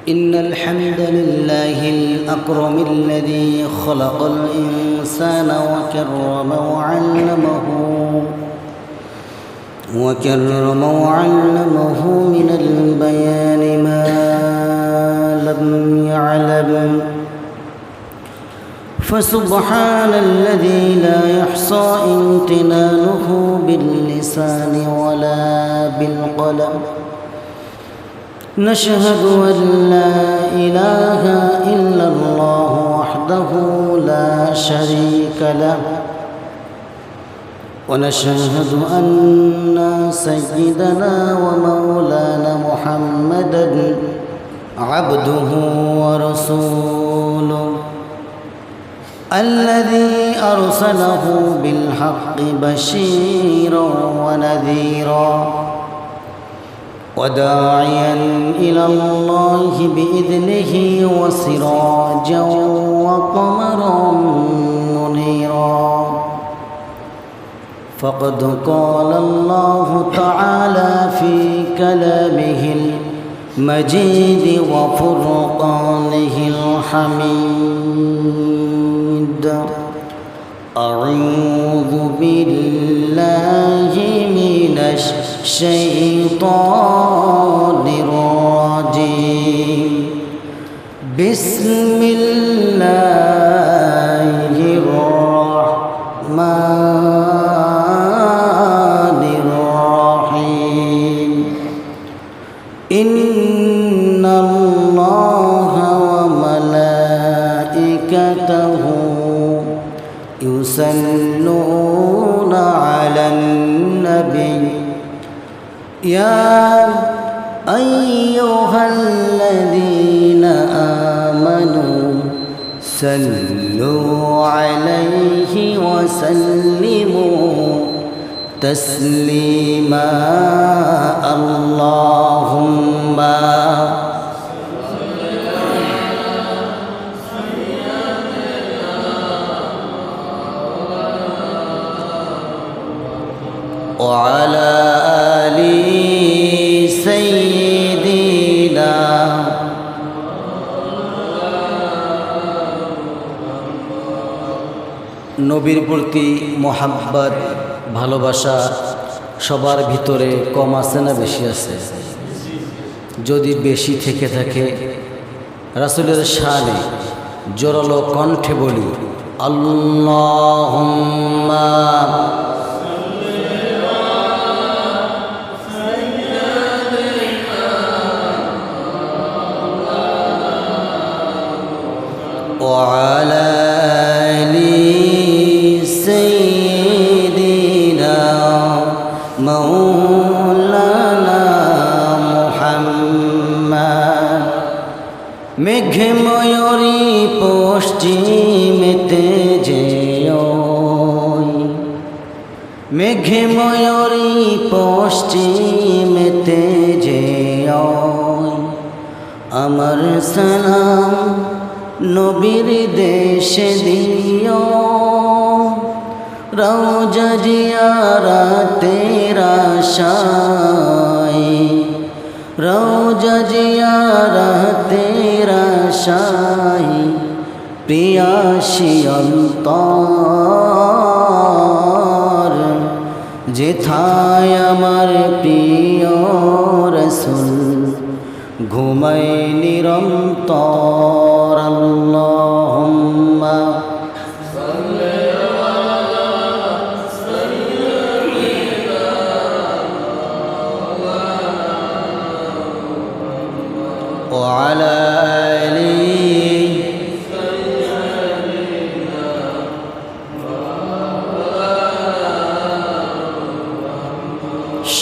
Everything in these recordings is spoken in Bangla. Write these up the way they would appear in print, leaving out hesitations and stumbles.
إن الحمد لله الأكرم الذي خلق الإنسان وكرم وعلمه من البيان ما لم يعلم. فسبحان الذي لا يحصى امتنانه باللسان ولا بالقلم. نشهد أن لا إله إلا الله وحده لا شريك له، ونشهد أن سيدنا ومولانا محمدا عبده ورسوله الذي أرسله بالحق بشيرا ونذيرا وداعيا إلى الله بإذنه وسراجا وقمرا منيرا. فقد قال الله تعالى في كلامه المجيد وفرقانه الحميد: أعوذ بالله من الشيطان الرجيم. بسم الله الرحمن الرحيم. إن الله وملائكته يصلون على النبي يا أيها الذين آمنوا صلوا عليه وسلموا تسليما. اللهم وعلى آل سيدنا নবীর প্রতি মোহাব্বত ভালোবাসা সবার ভিতরে কম আছে না বেশি আছে? যদি বেশি থেকে থাকে রাসূলের শানে জোরালো কণ্ঠে বলি আল্লাহুম্মা وعلى آل سيدنا مولانا محمد. মেঘে ময়ূরী পশ্চিমেতে যেও, মেঘে ময়ূরী পশ্চিমেতে যেও, আমার সালাম নবীর দেশে দিও। রওজা জিয়ারতের আশায়, রওজা জিয়ারতের আশায় পিয়াসী অন্তর। যেথায় আমার প্রিয় রাসূল ঘুমায় নিরন্তর। আল্লাহুম্মা সাল্লি আলা সাইয়্যিদিনা ওয়া আলা আলি সাইয়্যিদিনা।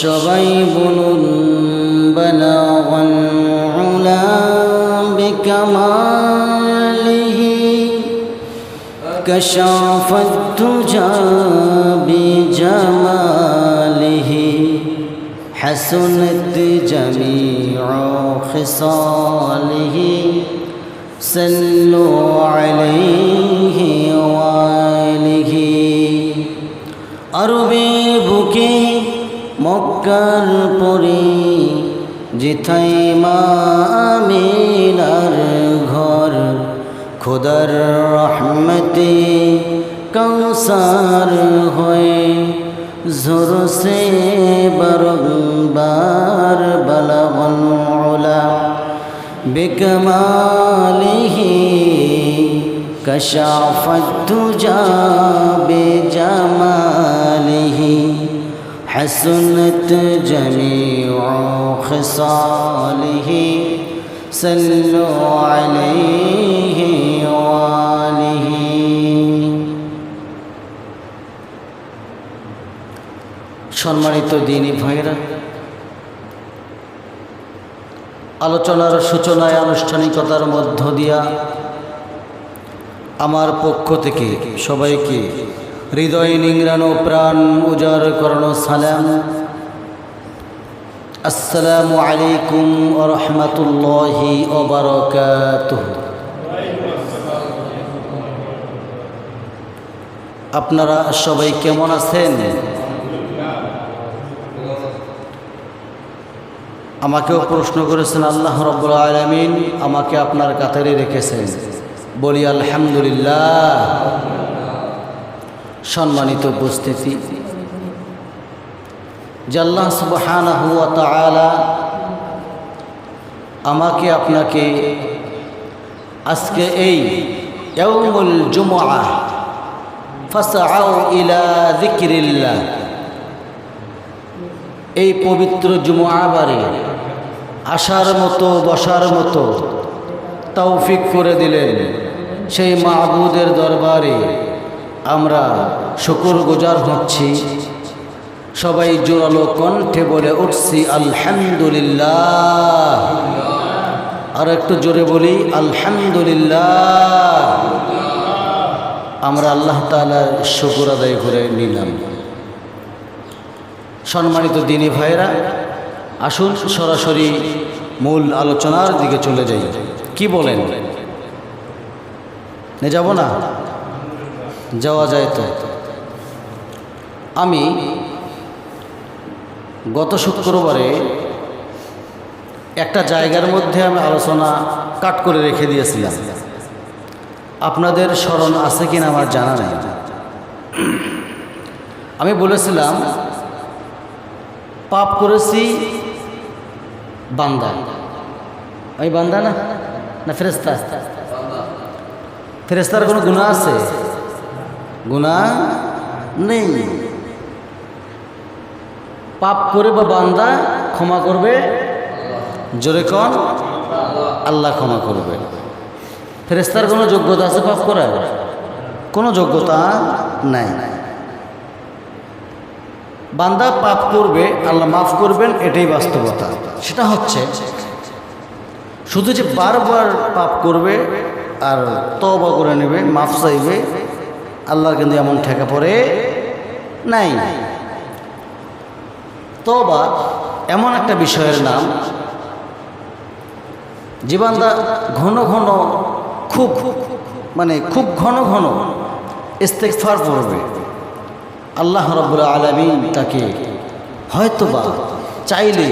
সবাই বলুন বালাগাল উলা بكماله كشف الدجى بجماله حسنت جميع خصاله صلوا عليه وآله. আরবের বুকে মক্কার পরে যেথায় মা আমিনা खुदर रहमती कौसार होए ज़ुर से बरबार बलगुल उला बिकमालिही कशाफत तुजा बेजमालिही हसनत जमीउ खिसालिही सल्लु अलैहि वालिही। সম্মানিত দ্বীনী ভাইরা, আলোচনার সূচনায় আনুষ্ঠানিকতার মধ্য দিয়া আমার পক্ষ থেকে সবাইকে হৃদয় নিংড়ানো প্রাণ উজাড় করানো সালাম। আসসালামু আলাইকুম ওয়া রাহমাতুল্লাহি ওয়া বারাকাতুহু। আপনারা সবাই কেমন আছেন? আমাকেও প্রশ্ন করেছেন, আল্লাহ রাব্বুল আলামিন আমাকে আপনার কাতারে রেখেছেন, বলি আলহামদুলিল্লাহ। সম্মানিত উপস্থিতি, যে আল্লাহ সুবহানাহু ওয়া তাআলা আমাকে আপনাকে আজকে এই ইয়াউমুল জুমআহ ফাসআউ ইলা যিকরিল্লাহ, এই পবিত্র জুমআবারে আসার মতো বসার মতো তৌফিক করে দিলেন। সেই মাবুদের দরবারে আমরা শুকরগুজার হচ্ছি। সবাই জোরালো কণ্ঠে বলে উঠছি আলহামদুলিল্লাহ। আর একটু জোরে বলি আলহামদুলিল্লাহ। আমরা আল্লাহ তাআলার শুকর আদায় করে নিলাম। সম্মানিত দ্বীনী ভাইরা, আসুন সরাসরি মূল আলোচনার দিকে চলে যাই। কি বলেন, যাব না? যাওয়া যায় তো। আমি গত শুক্রবারে একটা জায়গার মধ্যে আমি আলোচনা কাট করে রেখে দিয়েছিলাম। আপনাদের স্মরণ আছে কিনা আমার জানা নেই। আমি বলেছিলাম পাপ করেছি বান্দা। আমি বান্দা না, না ফেরেশতা? ফেরেশতার কোনো গুনাহ আছে? গুনাহ নেই। পাপ করে বা বান্দা ক্ষমা করবে, জোরে কোন আল্লাহ ক্ষমা করবে। ফেরেশতার কোনো যোগ্যতা আছে পাপ করার? কোনো যোগ্যতা নাই। বান্দা পাপ করবে, আল্লাহ মাফ করবেন, এটাই বাস্তবতা। সেটা হচ্ছে শুধু যে বারবার পাপ করবে আর তওবা করে নেবে, মাফ চাইবে, আল্লাহর কিন্তু এমন ঠেকা পড়ে নাই। তওবা এমন একটা বিষয়ের নাম, যে বান্দা ঘন ঘন খুব ঘন ঘন ইস্তেগফার পড়বে, আল্লাহ রাব্বুল আলামিন তাকে হয়তোবা চাইলে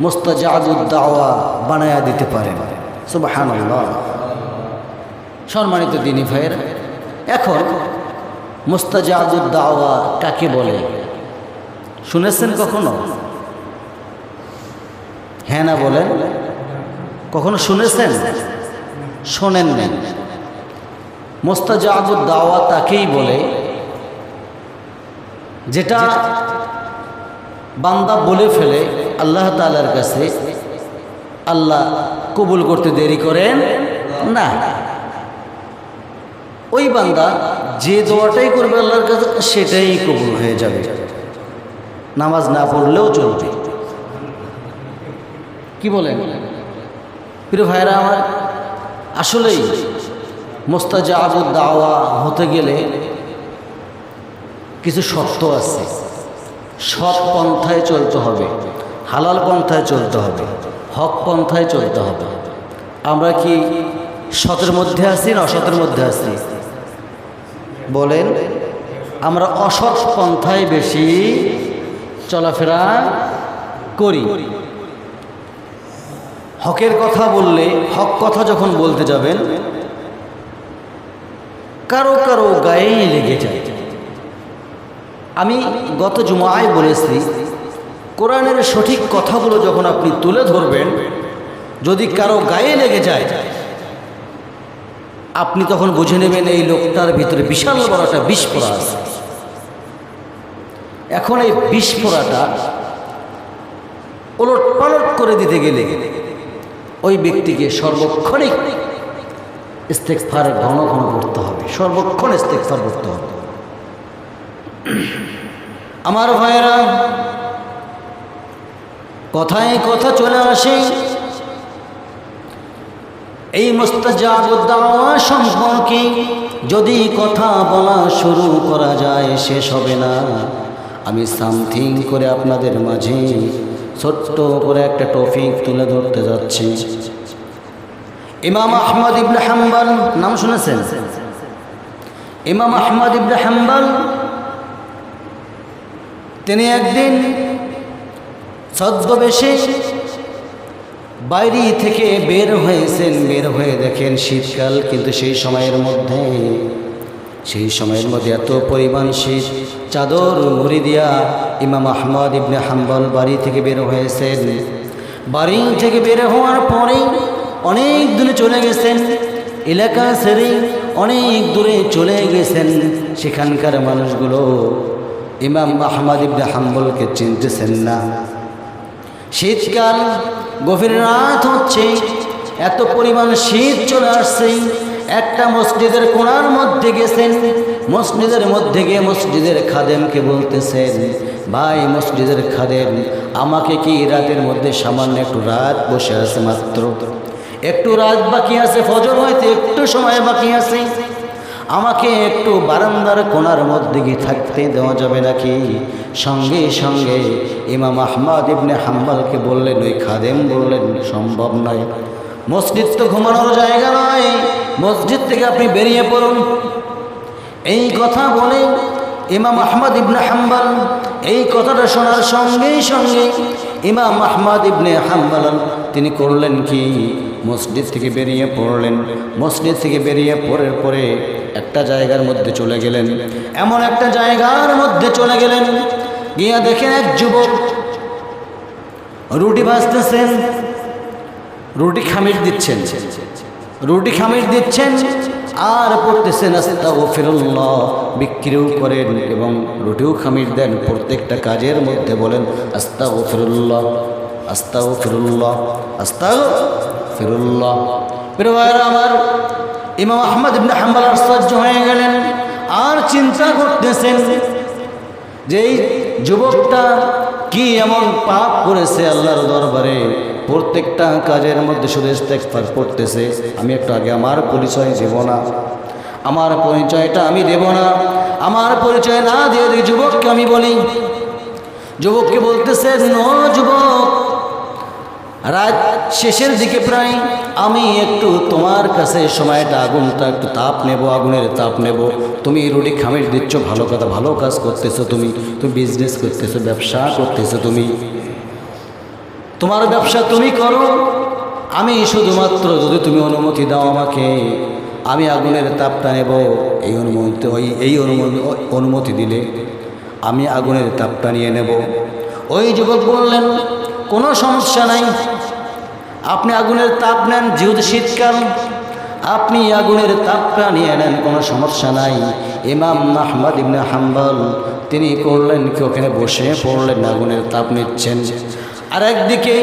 মুস্তাজাবুদ দাওয়া বানায়া দিতে পারেন। সুবহানাল্লাহ। সম্মানিত দ্বীনী ভাইয়েরা, এখন মুস্তাজাবুদ দাওয়া কাকে বলে শুনেছেন কখনো? হ্যাঁ না বলেন? কখনো শুনেছেন? শোনেন নাই? মুস্তাজাবুদ দাওয়া তাকেই বলে যেটা বান্দা বলে ফেলে আল্লাহ তাআলার কাছে, আল্লাহ কবুল করতে দেরি করেন না। ওই বান্দা যে দোয়াটাই করবে আল্লাহর কাছে, সেটাই কবুল হয়ে যাবে, নামাজ না পড়লেও চলবে। কি বলেন প্রিয় ভাইরা আমার? আসলেই মুস্তাজাবুদ দাওয়া হতে গেলে কিছু শর্ত আছে। সৎ পন্থায় চলতে হবে, হালাল পন্থায় চলতে হবে, হক পন্থায় চলতে হবে। আমরা কি সতের মধ্যে আছি না অসতের মধ্যে আছি? বলেন। আমরা অসৎ পন্থায় বেশি চলাফেরা করি। হকের কথা বললে, হক কথা যখন বলতে যাবেন, কারো কারো গায়ে লেগে যায়। আমি গত জুমায় বলেছি, কোরআনের সঠিক কথাগুলো যখন আপনি তুলে ধরবেন, যদি কারো গায়ে লেগে যায়, আপনি তখন বুঝে নেবেন এই লোকটার ভিতরে বিশাল বড় একটা বিস্ফোরা আছে। এখন এই বিস্ফোরাটা ওলট পালট করে দিতে গেলে ওই ব্যক্তিকে সর্বক্ষণিক ইস্তেগফার ঘন ঘন করতে হবে, সর্বক্ষণ ইস্তেগফার করতে হবে। আমার ভাইয়েরা, কথায় কথা চলে আসে এই মুস্তাজাবুদ দাওয়া সম্পর্কে। যদি কথা বলা শুরু করা যায় শেষ হবে না। আমি সামথিং করে আপনাদের মাঝে ছোট্ট করে একটা টপিক তুলে ধরতে যাচ্ছি। ইমাম আহমদ ইবনে হাম্বল নাম শুনেছেন? ইমাম আহমদ ইবনে হাম্বল তিনি একদিন ছদ্মবেশে বাইরে থেকে বের হয়েছেন। বের হয়ে দেখেন শীতকাল, কিন্তু সেই সময়ের মধ্যে এত পরিমাণ শীত, চাদর মুড়ি দিয়া ইমাম আহমদ ইবনে হাম্বল বাড়ি থেকে বের হয়েছেন। বাড়ি থেকে বের হওয়ার পরেই অনেক দূরে চলে গেছেন, এলাকা ছেড়ে অনেক দূরে চলে গেছেন। সেখানকার মানুষগুলো ইমাম আহমদ ইবনে হাম্বলকে চিনতেছেন না। শীতকাল, গভীর রাত হচ্ছে, এত পরিমাণ শীত চলে আসছে। একটা মসজিদের কোণার মধ্যে গেছেন। মসজিদের মধ্যে গিয়ে মসজিদের খাদেমকে বলতেছেন, ভাই মসজিদের খাদেম, আমাকে কি রাতের মধ্যে সামান্য একটু রাত বসে আছে, মাত্র একটু রাত বাকি আছে, ফজর হইতে একটু সময় বাকি আছে, আমাকে একটু বারান্দার কোণার মধ্যে গিয়ে থাকতে দেওয়া যাবে নাকি? সঙ্গে সঙ্গে ইমাম আহমদ ইবনে হাম্বলকে বললেন, ওই খাদেম বললেন, সম্ভব নয়, মসজিদ তো ঘুমানোর জায়গা নয়, মসজিদ থেকে আপনি বেরিয়ে পড়ুন। এই কথা বলে ইমাম আহমদ ইবনে হাম্বল এই কথাটা শোনার সঙ্গে সঙ্গে ইমাম আহমদ ইবনে হাম্বল তিনি করলেন কি, মসজিদ থেকে বেরিয়ে পড়লেন। মসজিদ থেকে বেরিয়ে পড়ার পরে একটা জায়গার মধ্যে চলে গেলেন। এমন একটা জায়গার মধ্যে চলে গেলেন, গিয়া দেখেন এক যুবক রুটি ভাজতেছেন, রুটি খামির দিচ্ছেন আর পড়তেছেন আস্তাগফিরুল্লাহ, বিক্রিও করেন এবং রুটিও খামির দেন। প্রত্যেকটা কাজের মধ্যে বলেন আস্তাগফিরুল্লাহ, আস্তাগফিরুল্লাহ, আস্তাগফিরুল্লাহ। প্রিয় ভাইরা আমার, ইমাম আহমদ ইবনে হাম্বল আশ্চর্য হয়ে গেলেন আর চিন্তা করতেছেন যে এই যুবকটা কি এমন পাপ করেছে আল্লাহর দরবারে, প্রত্যেকটা কাজের মধ্যে শুধু ইস্তেগফার করতেছে। আমি একটু আগে আমার পরিচয় দেব না, আমার পরিচয়টা আমি দেব না, আমার পরিচয় না দিয়ে যুবককে আমি বলি। যুবককে বলতেছে, নো যুবক, রাত শেষের দিকে প্রায়, আমি একটু তোমার কাছে সময়টা আগুনটা একটু তাপ নেব, আগুনের তাপ নেব। তুমি রুটি খামির দিচ্ছ, ভালো কথা, ভালো কাজ করতেছো, তুমি বিজনেস করতেছো, ব্যবসা করতেছো, তোমার ব্যবসা তুমি করো, আমি শুধুমাত্র যদি তুমি অনুমতি দাও আমাকে, আমি আগুনের তাপটা নেব। এই অনুমতি দিলে আমি আগুনের তাপটা নিয়ে নেব। ওই যুবক বললেন, কোনো সমস্যা নাই, আপনি আগুনের তাপ নেন, যেহেতু শীতকাল আপনি আগুনের তাপটা নিয়ে নেন, কোনো সমস্যা নাই। ইমাম আহমদ ইবনে হাম্বল তিনি করলেন কি, ওখানে বসে পড়লেন, আগুনের তাপ নিচ্ছেন। আর একদিকে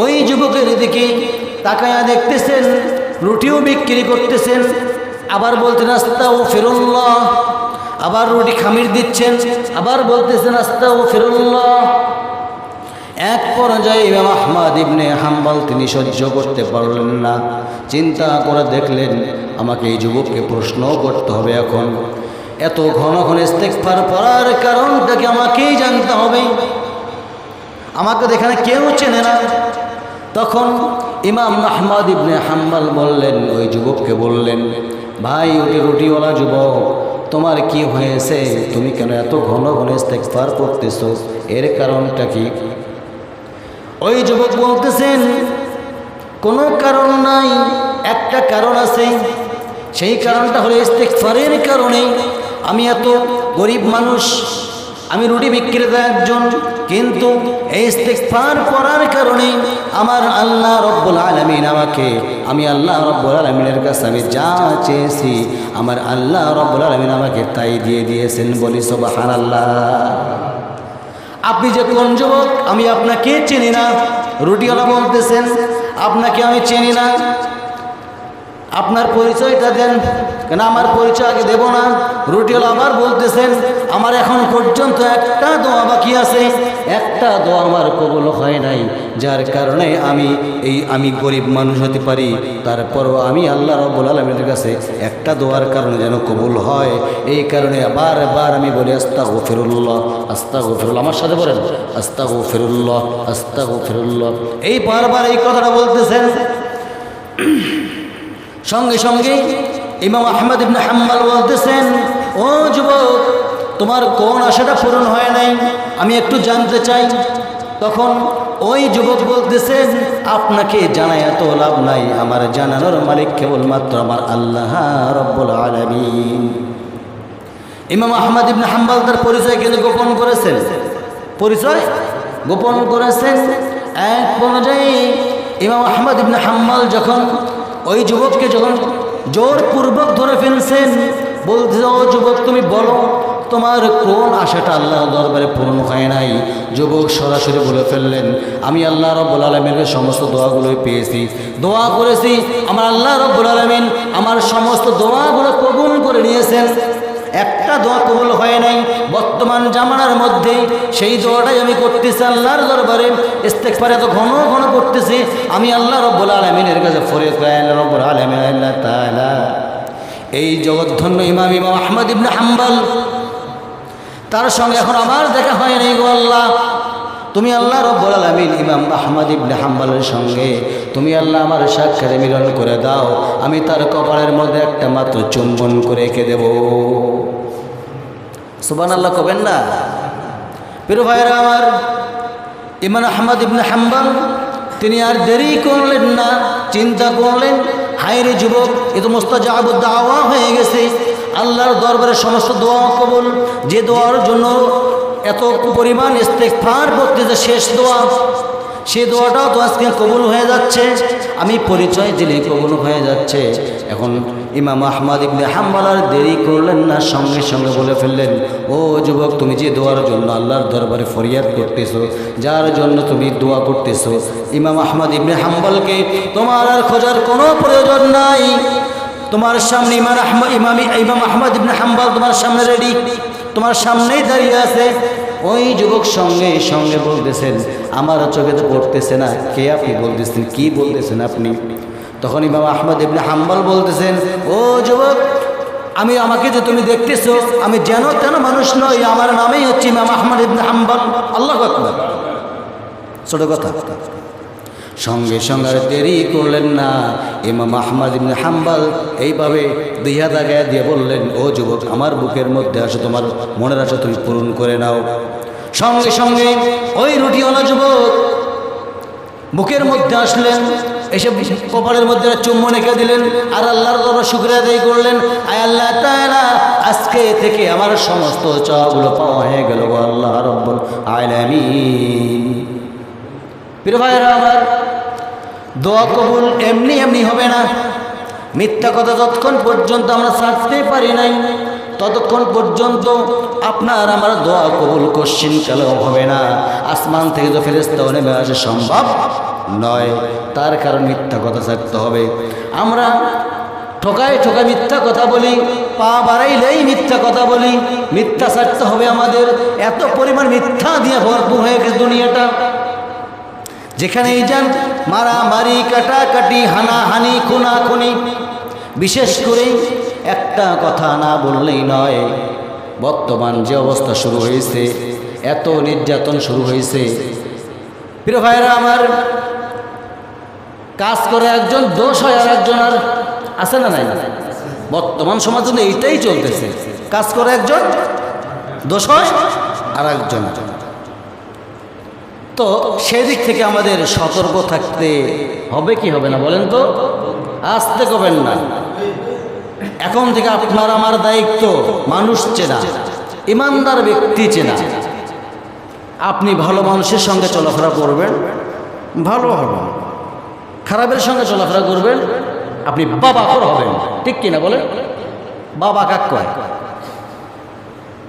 ওই যুবকের দিকে তাকায়া দেখতেছেন, রুটিও বিক্রি করতেছেন, আবার বলতেন আস্তাগফিরুল্লাহ, আবার রুটি খামির দিচ্ছেন, আবার বলতেছেন আস্তাগফিরুল্লাহ। এক পর্যায়ে ইমাম আহমদ ইবনে হাম্বল তিনি সহ্য করতে পারলেন না, চিন্তা করে দেখলেন আমাকে এই যুবককে প্রশ্ন করতে হবে। এখন এত ঘন ঘন ইস্তেগফার পড়ার কারণটাকে আমাকেই জানতে হবে, আমাকে এখানে কেউ চেনে না। তখন ইমাম আহমদ ইবনে হাম্বল বললেন, ওই যুবককে বললেন, ভাই ওটি রুটিওয়ালা যুবক, তোমার কি হয়েছে, তুমি কেন এত ঘন ঘন ইস্তেগফার করতেছো, এর কারণটা কি? ওই যুবক বলতেছেন, কোনো কারণ নাই, একটা কারণ আছে, সেই কারণটা হলো ইস্তেগফারের কারণেই। আমি এত গরিব মানুষ, আমি রুটি বিক্রেতা একজন, কিন্তু এই ইস্তেগফার করার কারণে আমার আল্লাহ রব্বুল আলামিন আমাকে, আমি আল্লাহ রব্বুল আলামিনের কাছে আমি যা চেয়েছি আমার আল্লাহ রব্বুল আলামিন আমাকে তাই দিয়ে দিয়েছেন। বলি সুবহানাল্লাহ। আপনি যে কোন যুবক আমি আপনাকে চিনি না, রুটিওয়ালা বলতেছেন আপনাকে আমি চিনি না, আপনার পরিচয়টা দেন। কেন আমার পরিচয় আগে দেব না? রুটিওয়ালা আবার বলতেছেন আমার এখন পর্যন্ত একটা দোয়া বাকি আছে, একটা দোয়া আমার কবুল হয় নাই, যার কারণে আমি গরিব মানুষ হতে পারি, তারপরও আমি আল্লাহ রাব্বুল আলামিনের কাছে একটা দোয়ার কারণে যেন কবুল হয়, এই কারণে বারবার আমি বলি আস্তাগফিরুল্লাহ আস্তাগফিরুল্লাহ। আমার সাথে বলেন আস্তাগফিরুল্লাহ আস্তাগফিরুল্লাহ। এই বারবার এই কথাটা বলতেছেন। সঙ্গে সঙ্গে ইমাম আহমদ ইবনে হাম্বল বলতেছেন, ও যুবক, তোমার কোন আশাটা পূরণ হয় নাই আমি একটু জানতে চাই। তখন ওই যুবক বলতেছেন আপনাকে জানাই এত লাভ নাই, আমার জানানোর মালিক কেবলমাত্র আমার আল্লাহ রব্বুল আলামিন। ইমাম আহমদ ইবনে হাম্বল তার পরিচয় কিন্তু গোপন করেছেন, পরিচয় গোপন করেছেন। এক পর্যায়ে ইমাম আহমদ ইবনে হাম্বল যখন ওই যুবককে যখন জোরপূর্বক ধরে ফেলছেন, বলতে ও যুবক তুমি বলো তোমার কোন আশাটা আল্লাহর দরবারে পূর্ণ হয় নাই। যুবক সরাসরি বলে ফেললেন আমি আল্লাহ রাব্বুল আলামিনের সমস্ত দোয়াগুলোই পেয়েছি, দোয়া করেছি, আমার আল্লাহ রাব্বুল আলামিন আমার সমস্ত দোয়াগুলো কবুল করে নিয়েছেন, একটা দোয়া কবুল হয় নাই। বর্তমান জামানার মধ্যে সেই দোয়াটাই আমি করতেছি আল্লাহর দরবারে, ইস্তেগফার এত ঘন ঘন করতেছি আমি আল্লাহ রাব্বুল আলামিনের কাছে ফরিয়াদ করি, আল্লাহ রাব্বুল আলামিন আল্লাহ তাআলা। এই জগৎধন্য ইমাম আহমদ ইবনে হাম্বল, তার সঙ্গে এখন আমার দেখা হয় নাই গো আল্লাহ, তুমি আল্লাহ রাব্বুল আলামিন ইমাম আহমদ ইবনে হাম্বলের সঙ্গে তুমি আল্লাহ আমার সাক্ষাতে মিলন করে দাও, আমি তার কপালের মধ্যে একটা মাত্র চুম্বন করে রেখে দেব। সুবহানাল্লাহ কবেন না? প্রিয় ভাইরা আমার, ইমাম আহমদ ইবনে হাম্বল তিনি আর দেরি করলেন না, চিন্তা করলেন হায়রে যুবক, এ তো মুস্তাজাবুদ দাওয়া হয়ে গেছে, আল্লাহর দরবারে সমস্ত দোয়া কবুল, যে দোয়ার জন্য এত পরিমাণ ইস্তেগফার করতেছে শেষ দোয়া, সে দোয়াটাও তো আজকে কবুল হয়ে যাচ্ছে, আমি পরিচয় দিলে কবুল হয়ে যাচ্ছে। এখন ইমাম আহমদ ইবনে হাম্বল আর দেরি করলেন না, সঙ্গে সঙ্গে বলে ফেললেন ও যুবক, তুমি যে দোয়ার জন্য আল্লাহর দরবারে ফরিয়াদ করতেছো, যার জন্য তুমি দোয়া করতেছো, ইমাম আহমদ ইবনে হাম্বলকে তোমার আর খোঁজার কোনো প্রয়োজন নাই, তোমার সামনে ইমাম আহমদ ইবনে হাম্বল তোমার সামনে রেডি, তোমার সামনেই দাঁড়িয়ে আছে। ওই যুবক সঙ্গে সঙ্গে বলতেছেন আমার চোখে তো পড়তেছে না, কে আপনি বলতেছেন, কি বলতেছেন আপনি? তখন ইমাম আহমদ ইবনে হাম্বল বলতেছেন ও যুবক, আমাকে যে তুমি দেখতেছো আমি যেন তেন মানুষ নই, আমার নামেই হচ্ছে ইমাম আহমদ ইবনে হাম্বল। আল্লাহু আকবার, ছোট কথা। সঙ্গে সঙ্গে আর দেরি করলেন না, ইমাম আহমদ ইবনে হাম্বল এইভাবে দুই হাত আগে দিয়ে বললেন ও যুবক, আমার বুকের মধ্যে আসো, তোমার মনের আশা তুমি পূরণ করে নাও। সঙ্গে সঙ্গে ওই রুটিওয়ালা যুবক বুকের মধ্যে আসলেন, এসে কপালের মধ্যে চুম্বন রেখে দিলেন আর আল্লাহর দরবারে শুকরিয়া আদায় করলেন, আয় আল্লাহ তাআলা, আজকে থেকে আমার সমস্ত চাওয়াগুলো পাওয়া হয়ে গেল গো আল্লাহ রাব্বুল আলামিন। প্রিয় ভাইরা আমার, দোয়া কবুল এমনি এমনি হবে না। মিথ্যা কথা যতক্ষণ পর্যন্ত আমরা ছাড়তে পারি নাই, ততক্ষণ পর্যন্ত আপনার আমার দোয়া কবুল কোশ্চিন কালেও হবে না। আসমান থেকে তো ফেরেশতাও নেমে আসা সম্ভব নয়, তার কারণ মিথ্যা কথা ছাড়তে হবে। আমরা ঠোকায় ঠোকায় মিথ্যা কথা বলি, পা বাড়াইলেই মিথ্যা কথা বলি, মিথ্যা ছাড়তে হবে আমাদের। এত পরিমাণ মিথ্যা দিয়ে ভরপুর হয়ে গেছে দুনিয়াটা, যেখানেই যান মারামারি, কাটাকাটি, হানাহানি, খুনাখুনি। বিশেষ করে একটা কথা না বললেই নয়, বর্তমান যে অবস্থা শুরু হয়েছে, এত নির্যাতন শুরু হয়েছে। প্রিয় ভাইরা আমার, কাজ করে একজন দোষ হয় আর একজন আর আছে না নাই? বর্তমান সমাজে এইটাই চলতেছে, কাজ করে একজন দোষ হয় আর একজন। তো সেদিক থেকে আমাদের সতর্ক থাকতে হবে কি হবে না বলেন তো? আসতে করবেন না। এখন থেকে আপনার আমার দায়িত্ব মানুষ চেনা, ইমানদার ব্যক্তি চেনা। আপনি ভালো মানুষের সঙ্গে চলাফেরা করবেন, ভালো হবেন। খারাপের সঙ্গে চলাফেরা করবেন, আপনি বাবাখোর হবেন। ঠিক কিনা বলেন? বাবা কাক কয়?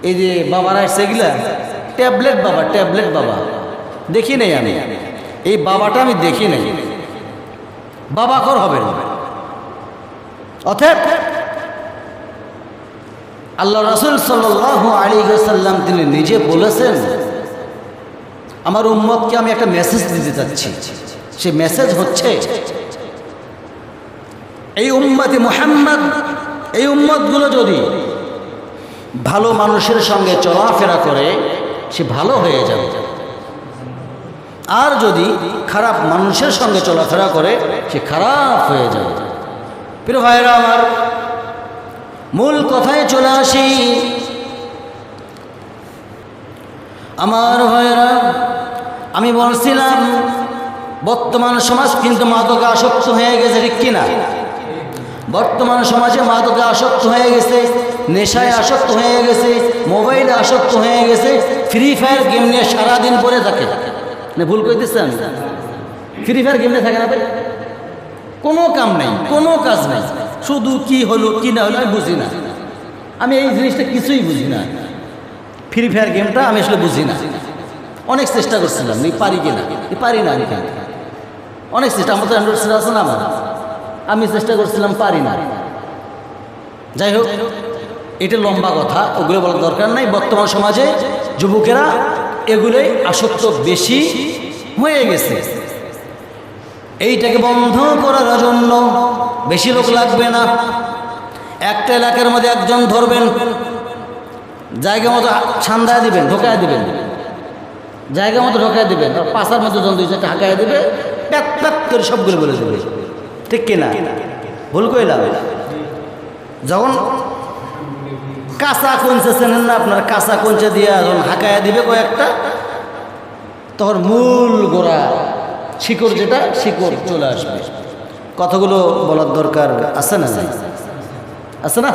এই যে বাবারা সেগুলা ট্যাবলেট বাবা, ট্যাবলেট বাবা দেখি নেই আমি, এই বাবাটা আমি দেখি নেই। বাবাখোর হবেন। অতএব আল্লাহ রাসূল সাল্লাল্লাহু আলাইহি ওয়াসাল্লাম তিনি নিজে বলেছেন, আমার উম্মতকে আমি একটা মেসেজ দিতে চাচ্ছি। সে মেসেজ হচ্ছে, এই উম্মতে মুহাম্মদ, এই উম্মতগুলো যদি ভালো মানুষের সঙ্গে চলাফেরা করে সে ভালো হয়ে যাবে, আর যদি খারাপ মানুষের সঙ্গে চলাফেরা করে সে খারাপ হয়ে যাবে। প্রিয় ভাইরা আমার, মূল কথায় চলে আসি। আমার ভাইরা, আমি বলছিলাম বর্তমান সমাজ কিন্তু মাদকে আসক্ত হয়ে গেছে, ঠিক কিনা? বর্তমান সমাজে মাদকে আসক্ত হয়ে গেছে, নেশায় আসক্ত হয়ে গেছে, মোবাইলে আসক্ত হয়ে গেছে, ফ্রি ফায়ার গেম নিয়ে সারাদিন পরে থাকে। না ভুল করতেছে? আমি ফ্রি ফায়ার গেম নিয়ে থাকে না ভাই, কোনো কাম নেই, কোনো কাজ নেই, শুধু কি হলো কি না হলো আমি বুঝি না। আমি এই জিনিসটা কিছুই বুঝি না, ফ্রি ফায়ার গেমটা আমি আসলে বুঝি না। অনেক চেষ্টা করছিলাম, পারি কিনা, পারি না। আমি অনেক চেষ্টা, আমার তো অ্যান্ড্রয়েড সেট আছে না, আমি চেষ্টা করছিলাম, পারি না। যাই হোক, এটা লম্বা কথা, ওগুলো বলার দরকার নাই। বর্তমান সমাজে যুবকেরা এগুলোই আসক্ত বেশি হয়ে গেছে। এইটাকে বন্ধ করার জন্য বেশি লোক লাগবে না। একটা এলাকার মধ্যে একজন ধরবেন, জায়গা মতো ছান্দায় দিবেন, ঢোকায় দিবেন, জায়গা মতো ঢোকায় দিবেন, আর পাশার মতো জন দুই চারটা হাঁকায় দেবে, প্যাক প্যাক করে সবগুলো বলে দেবে। ঠিক কিনা? ভুল কইলাম? যখন কাঁচা কঞ্চে চেনেন না আপনার, কাঁচা কঞ্চে দিয়ে যখন হাঁকায়া দিবে কয়েকটা, তখন মূল গোড়া শিকড়, যেটা শিকড় চলে আসবে। কথাগুলো বলার দরকার আছে না? আছে না?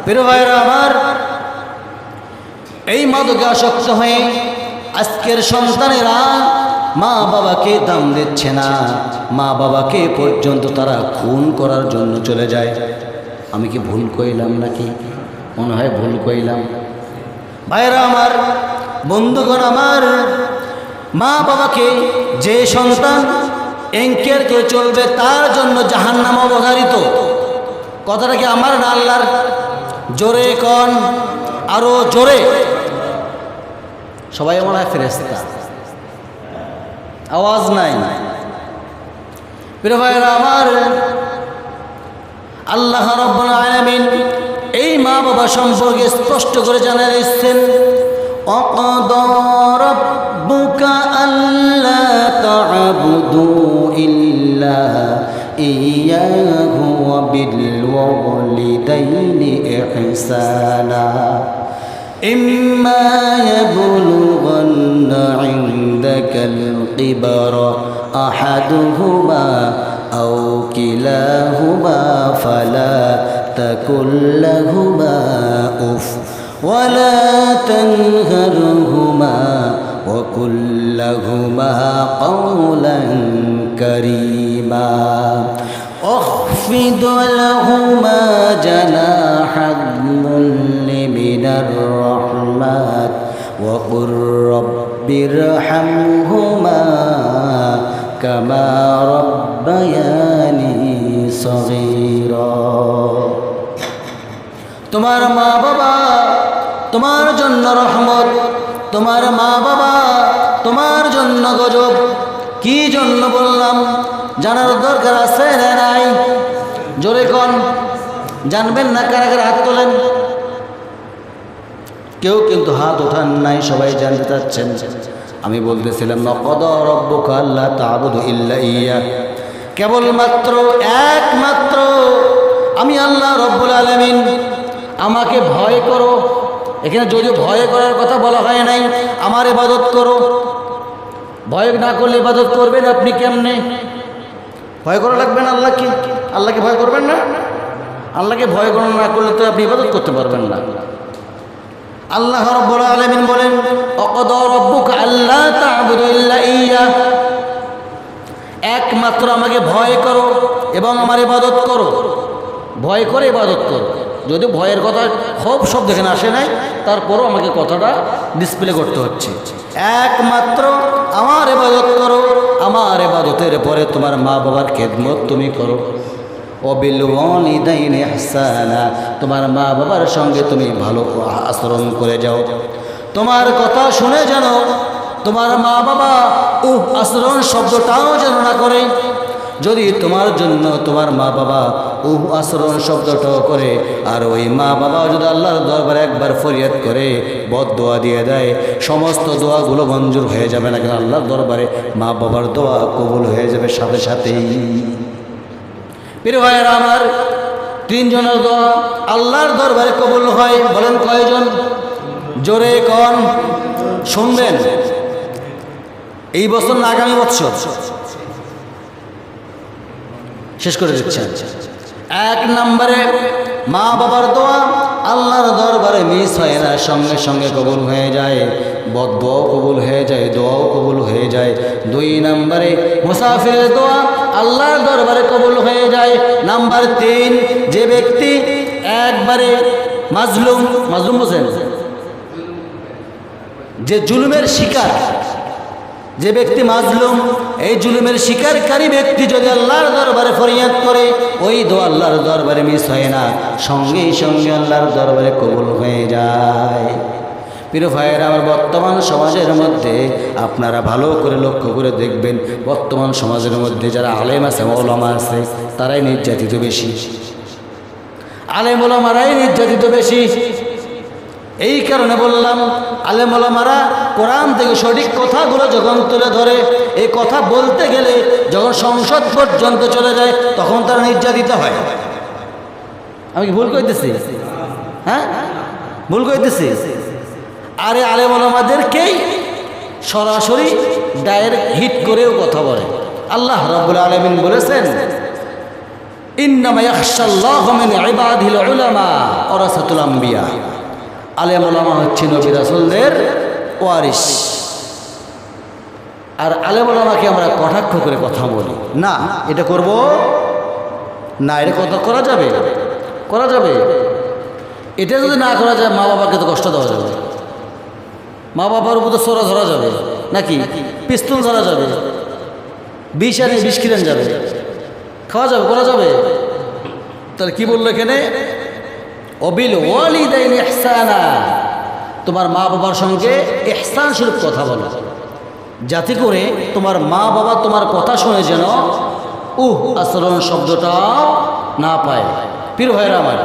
প্রিয় ভাইরা আমার, এই মাদকে আসক্ত হয়ে আজকের সন্তানেরা মা বাবাকে দাম দিচ্ছে না, মা বাবাকে পর্যন্ত তারা খুন করার জন্য চলে যায়। আমি কি ভুল কইলাম নাকি? মনে হয় ভুল কইলাম। ভাইরা আমার, বন্ধুগণ আমার, মা বাবাকে যে সন্তান এঙ্কের কে চলবে তার জন্য জাহান্নাম অবধারিত। কথাটা কি আমার না আল্লাহর? জোরে কন, আরো জোরে। সবাই মনে হয় ফেরেশতা, আওয়াজ নাই। প্রিয় ভাইরা আমার, আল্লাহ রাব্বুল আলামিন এই মা বাবা সম্পর্কে স্পষ্ট করে জানিয়ে দিচ্ছেন, ওয়াকাদা রাব্বুকা আল্লা তা'বুদু ইল্লা ইয়্যাহু ওয়া বিল ওয়ালিদাইনি ইহসানা ইম্মা ইয়াবলুগান্না ইনদাকাল কিবারা আহাদুহুমা আও কিলাহুমা ফালা তাকুল লাহুমা উফ ওয়ালা তানহারহুমা ওয়া কুল লাহুমা কাওলান কারীমা واخفض لهما جناح الذل من الرحمة وقل رب ارحمهما كما ربياني صغيرا। তোমার মা বাবা তোমার জন্য রহমত, তোমার মা বাবা তোমার জন্য গজব। কি জন্য বললাম জানার দরকার আছে না নাই? জোরে কোন, জানবেন না? কারা কারা হাত তোলেন? কেউ কিন্তু হাত ওঠান নাই, সবাই জানতে চাচ্ছেন। আমি বলতেছিলাম ওয়াকাদা রাব্বুকা আল্লা তা'বুদু ইল্লা ইয়্যাহ, কেবলমাত্র একমাত্র আমি আল্লাহ রব্বুল আলামিন, আমাকে ভয় করো। এখানে যদিও ভয় করার কথা বলা হয় নাই, আমার ইবাদত করো। ভয় না করলে ইবাদত করবেন আপনি কেমনে? ভয় করা লাগবে না আল্লাহকে? আল্লাহকে ভয় করবেন না? আল্লাহকে ভয় গণনা না করলে তো আপনি ইবাদত করতে পারবেন না। আল্লাহ রাব্বুল আলামিন বলেন, ওয়াকাদা রাব্বুকা আল্লা তা'বুদু ইল্লা ইয়্যাহ, একমাত্র আমাকে ভয় করো এবং আমার ইবাদত করো। ভয় করে ইবাদত করো। যদি ভয়ের কথা খুব শব্দ এখানে আসে নাই, তারপরও আমাকে কথাটা ডিসপ্লে করতে হচ্ছে। একমাত্র আমার ইবাদত করো, আমার ইবাদতের পরে তোমার মা বাবার খেদমত তুমি করো। ওয়াবিল ওয়ালিদাইনি ইহসানা, তোমার মা বাবার সঙ্গে তুমি ভালো আচরণ করে যাও। তোমার কথা শুনে যেন তোমার মা বাবা আচরণ শব্দটাও যেন না করে। যদি তোমার জন্য তোমার মা বাবা আচরণ শব্দটাও করে, আর ওই মা বাবা যদি আল্লাহর দরবারে একবার ফরিয়াদ করে বদদোয়া দিয়ে দেয়, সমস্ত দোয়াগুলো মঞ্জুর হয়ে যাবে না, কেন আল্লাহর দরবারে মা বাবার দোয়া কবুল হয়ে যাবে সাথে সাথেই। প্রিয় ভাইয়েরা আমার, 3 জনের দোয়া আল্লাহর দরবারে কবুল হয়। বলেন কয়জন? জোরে কোন, শুনবেন। এই বছর না আগামী বছর? শেষ করে দিচ্ছেন। 1 নম্বরে মা বাবার দোয়া আল্লাহর দরবারে মিস হয় না, সঙ্গে সঙ্গে কবুল হয়ে যায়। বদদোয়াও কবুল হয়ে যায়, দোয়াও কবুল হয়ে যায়। 2 নম্বরে মুসাফিরের দোয়া আল্লাহর দরবারে কবুল হয়ে যায়। নাম্বার 3, যে ব্যক্তি একবারে মাজলুম, মাজলুম বোঝেন, যে জুলুমের শিকার, যে ব্যক্তি মাজলুম, এই জুলুমের শিকারকারী ব্যক্তি যদি আল্লাহর দরবারে ফরিয়াদ করে, ওই দোয়া আল্লাহর দরবারে মিস হয় না, সঙ্গে সঙ্গে আল্লাহর দরবারে কবুল হয়ে যায়। প্রিয় ভাইয়েরা আমার, বর্তমান সমাজের মধ্যে আপনারা ভালো করে লক্ষ্য করে দেখবেন, বর্তমান সমাজের মধ্যে যারা আলেম আছে, ওলামা আছে, তারাই নির্যাতিত বেশি। আলেম ওলামারাই নির্যাতিত বেশি। এই কারণে বললাম, আলেম ওলামারা কোরআন থেকে সঠিক কথাগুলো যখন তুলে ধরে, এই কথা বলতে গেলে যখন সংসদ পর্যন্ত চলে যায়, তখন তারা নির্যাতিত হয়। আমি কি ভুল কইতেছি? হ্যাঁ, ভুল কইতেছি? আরে আলেম ওলামাদেরকেই সরাসরি ডাইরেক্ট হিট করেও কথা বলে। আল্লাহ রাব্বুল আলামিন বলেছেন, ইন্নামা ইয়াখশাল্লাহু মিন ইবাদিল উলামা ওয়ারাসাতুল আম্বিয়া। আলেম ওলামা হচ্ছে নবী রাসূলদের ওয়ারিস। আর আলেম ওলামাকে আমরা কটাক্ষ করে কথা বলি না, এটা করব না, এটা কথা করা যাবে, করা যাবে। এটা যদি না করা যায়, মা বাবাকে তো কষ্ট দেওয়া যাবে, মা বাবার উপর তো সোরা ধরা যাবে নাকি, পিস্তল ধরা যাবে, বিষ আনে বিষ কিনে যাবে, খাওয়া যাবে, করা যাবে। তাহলে কি বললো এখানে? ওয়াবিল ওয়ালিদাইনি ইহসানা, তোমার মা বাবার সঙ্গে ইহসান স্বরূপ কথা বলো, যাতে করে তোমার মা বাবা তোমার কথা শুনে যেন আচরণ শব্দটাও না পায়। প্রিয় ভাইয়েরা আমার,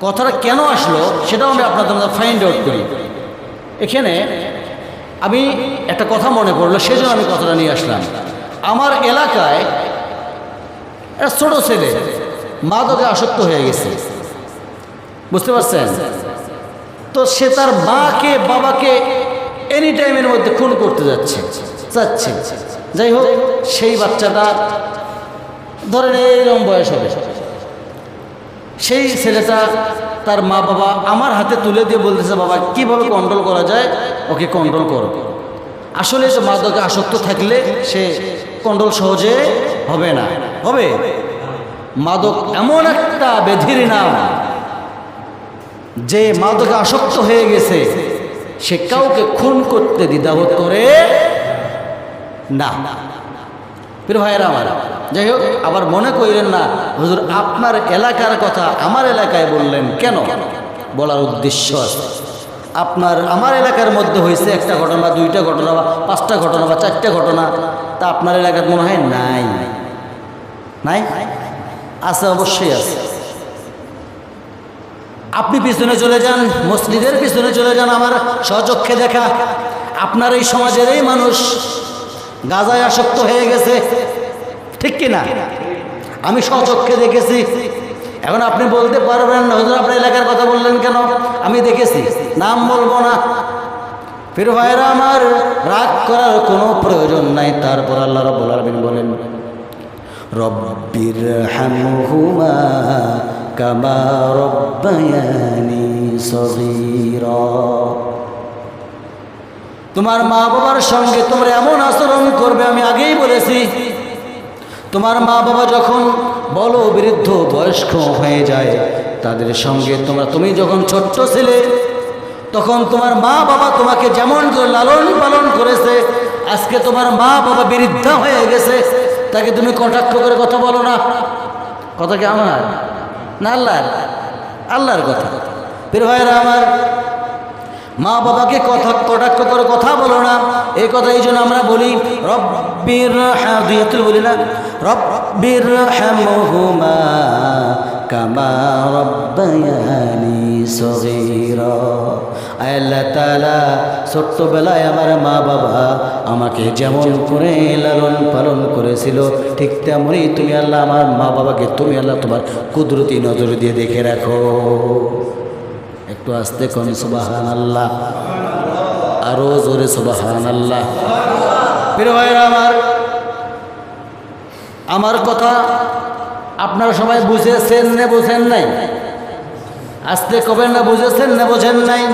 কথাটা কেন আসলো সেটাও আমি আপনাদের ফাইন্ড আউট করি। এখানে আমি একটা কথা মনে পড়লো, সেজন্য আমি কথাটা নিয়ে আসলাম। আমার এলাকায় একটা ছোট ছেলে মাদকে আসক্ত হয়ে গেছে, বুঝতে পারছেন? তো সে তার মাকে বাবাকে এনি টাইমের মধ্যে খুন করতে যাচ্ছে। যাই হোক, সেই বাচ্চাটা ধরেন এইরকম বয়স হবে, সেই ছেলেটা তার মা বাবা আমার হাতে তুলে দিয়ে বলতেছে, বাবা কিভাবে কন্ট্রোল করা যায়, ওকে কন্ট্রোল করো। আসলে সে মাদকে আসক্ত থাকলে সে কন্ট্রোল সহজে হবে না। হবে? মাদক এমন একটা ব্যাধির নাম, যে মাদকে আসক্ত হয়ে গেছে সে কাউকে খুন করতে দ্বিধাবোধ করে না। প্রিয় ভাইয়েরা আমার, যাই হোক, আবার মনে করেন না হুজুর আপনার এলাকার কথা আমার এলাকায় বললেন কেন। বলার উদ্দেশ্য আছে, আমার এলাকার মধ্যে হয়েছে একটা ঘটনা, 2টা ঘটনা বা 5টা ঘটনা বা 4টা ঘটনা, তা আপনার এলাকার মনে হয় নাই? নাই? আছে, অবশ্যই আছে। আপনি পিছনে চলে যান, মসজিদের পিছনে চলে যান, আমার স্বচক্ষে দেখা আপনার এই সমাজের এই মানুষ গাঁজায় আসক্ত হয়ে গেছে, ঠিক কিনা? আমি স্বচক্ষে দেখেছি। এখন আপনি বলতে পারবেন না হুজুর আপনার এলাকার কথা বললেন কেন, আমি দেখেছি, নাম বলবো না। প্রিয় ভাইয়েরা আমার, রাগ করার কোনো প্রয়োজন নাই। তারপর আল্লাহ রাব্বুল আলামিন বলেন, রব্বিরহামহুমা কামা রব্বায়ানি সগীরা। তোমার মা বাবার সঙ্গে তোমরা এমন আচরণ করবে, আমি আগেই বলেছি, তোমার মা বাবা যখন বলো বৃদ্ধ বয়স্ক হয়ে যায়, তাদের সঙ্গে তুমি যখন ছোট্ট ছিলে, তখন তোমার মা বাবা তোমাকে যেমন করে লালন পালন করেছে, আজকে তোমার মা বাবা বৃদ্ধা হয়ে গেছে, তাকে তুমি কটাক্ষ করে কথা বলো না। কথা কি আমার না আল্লাহর? আল্লাহর কথা। প্রিয় ভাইরা আমার, মা বাবাকে কটাক্ষ করে কথা বলো না। এই কথা এই জন্য আমরা বলি রব্বির হাদিয়াতুল, বলি না রব্বির হামহুমা কামা রব্বায়ানি সগীরা। আল্লাহ তাআলা ছোট্টবেলায় আমার মা বাবা আমাকে যেমন করে লালন পালন করেছিল, ঠিক তেমনই তুমি আল্লাহ আমার মা বাবাকে তুমি আল্লাহ তোমার কুদরতি নজর দিয়ে দেখে রাখো। একটু আস্তে কোন সুবহানাল্লাহ, আরো জোরে সুবহানাল্লাহ। প্রিয় ভাইরা আমার কথা আপনারা সবাই বুঝেছেন না বোঝেন নাই? আস্তে কবেন না, বুঝেছেন না বোঝেন নাই?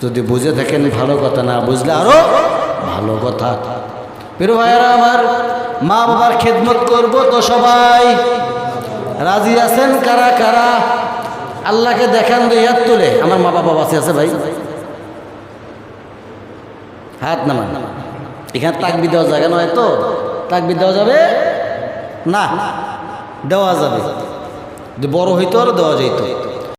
যদি বুঝে থাকেন ভালো কথা, না বুঝলে আরো ভালো কথা। প্রিয় ভাইরা আমার, মা বাবার খেদমত করব তো সবাই রাজি আছেন? কারা কারা আল্লাহকে দেখান, দুই হাত তুলে। আমার মা বাবা বাঁচে আছে ভাই, হাত নামান। এখানে তাকবীর দেওয়া জায়গা নয় তো? তাকবীর দেওয়া যাবে না? দেওয়া যাবে, বড় হইতো আর দেওয়া যেত।